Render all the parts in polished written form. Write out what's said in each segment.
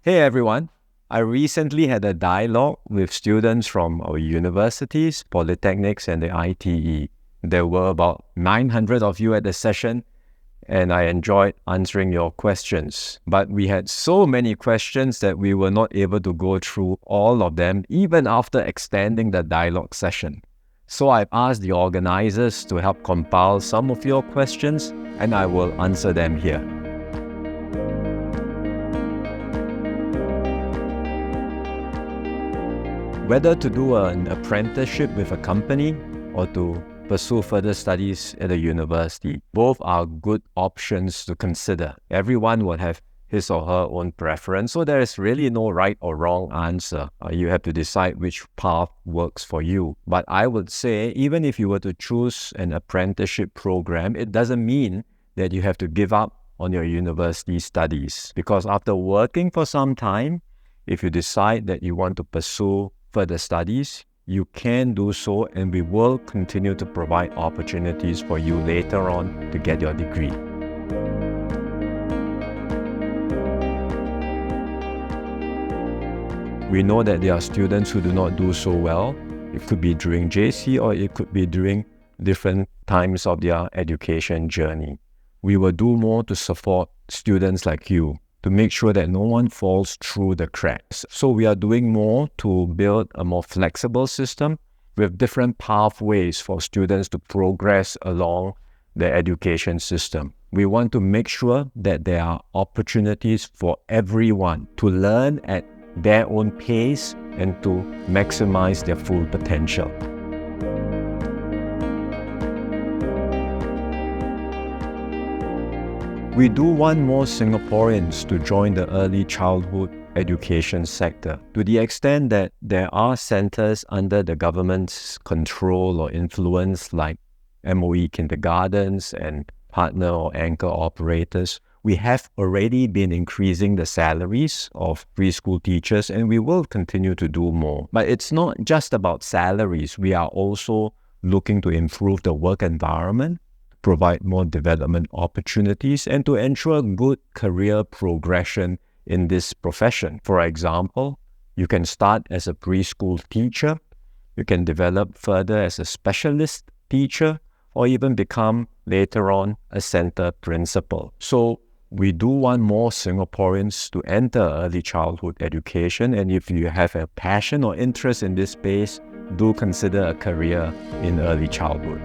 Hey everyone, I recently had a dialogue with students from our universities, polytechnics and the ITE. There were about 900 of you at the session and I enjoyed answering your questions. But we had so many questions that we were not able to go through all of them even after extending the dialogue session. So I've asked the organizers to help compile some of your questions and I will answer them here. Whether to do an apprenticeship with a company or to pursue further studies at a university, both are good options to consider. Everyone will have his or her own preference, so there is really no right or wrong answer. You have to decide which path works for you. But I would say, even if you were to choose an apprenticeship program, it doesn't mean that you have to give up on your university studies. Because after working for some time, if you decide that you want to pursue further studies, you can do so, and we will continue to provide opportunities for you later on to get your degree. We know that there are students who do not do so well. It could be during JC or it could be during different times of their education journey. We will do more to support students like you, to make sure that no one falls through the cracks. So we are doing more to build a more flexible system with different pathways for students to progress along the education system. We want to make sure that there are opportunities for everyone to learn at their own pace and to maximize their full potential. We do want more Singaporeans to join the early childhood education sector, to the extent that there are centres under the government's control or influence like MOE kindergartens and partner or anchor operators. We have already been increasing the salaries of preschool teachers and we will continue to do more. But it's not just about salaries. We are also looking to improve the work environment, provide more development opportunities, and to ensure good career progression in this profession. For example, you can start as a preschool teacher, you can develop further as a specialist teacher, or even become later on a center principal. So we do want more Singaporeans to enter early childhood education, and if you have a passion or interest in this space, do consider a career in early childhood.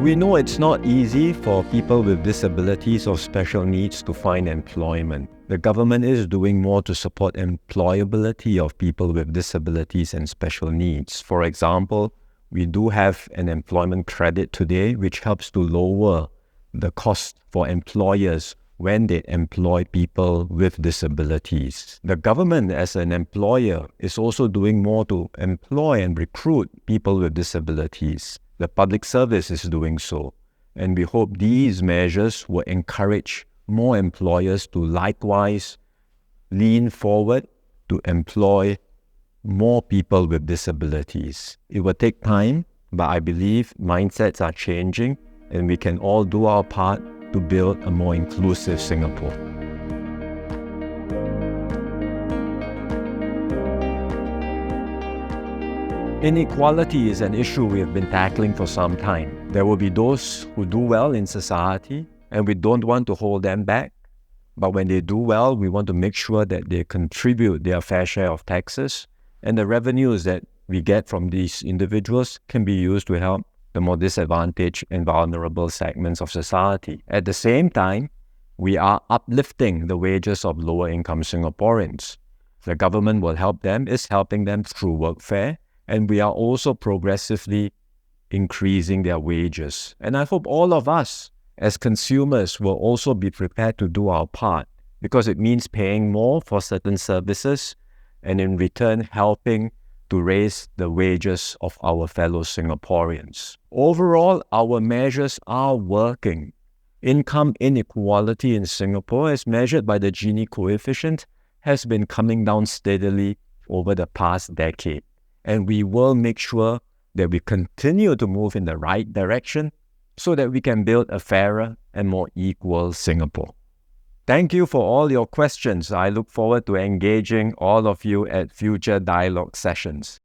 We know it's not easy for people with disabilities or special needs to find employment. The government is doing more to support employability of people with disabilities and special needs. For example, we do have an employment credit today which helps to lower the cost for employers when they employ people with disabilities. The government as an employer is also doing more to employ and recruit people with disabilities. The public service is doing so, and we hope these measures will encourage more employers to likewise lean forward to employ more people with disabilities. It will take time, but I believe mindsets are changing and we can all do our part to build a more inclusive Singapore. Inequality is an issue we have been tackling for some time. There will be those who do well in society, and we don't want to hold them back. But when they do well, we want to make sure that they contribute their fair share of taxes, and the revenues that we get from these individuals can be used to help the more disadvantaged and vulnerable segments of society. At the same time, we are uplifting the wages of lower-income Singaporeans. The government will help them, is helping them through workfare, and we are also progressively increasing their wages. And I hope all of us as consumers will also be prepared to do our part, because it means paying more for certain services and in return helping to raise the wages of our fellow Singaporeans. Overall, our measures are working. Income inequality in Singapore, as measured by the Gini coefficient, has been coming down steadily over the past decade. And we will make sure that we continue to move in the right direction so that we can build a fairer and more equal Singapore. Thank you for all your questions. I look forward to engaging all of you at future dialogue sessions.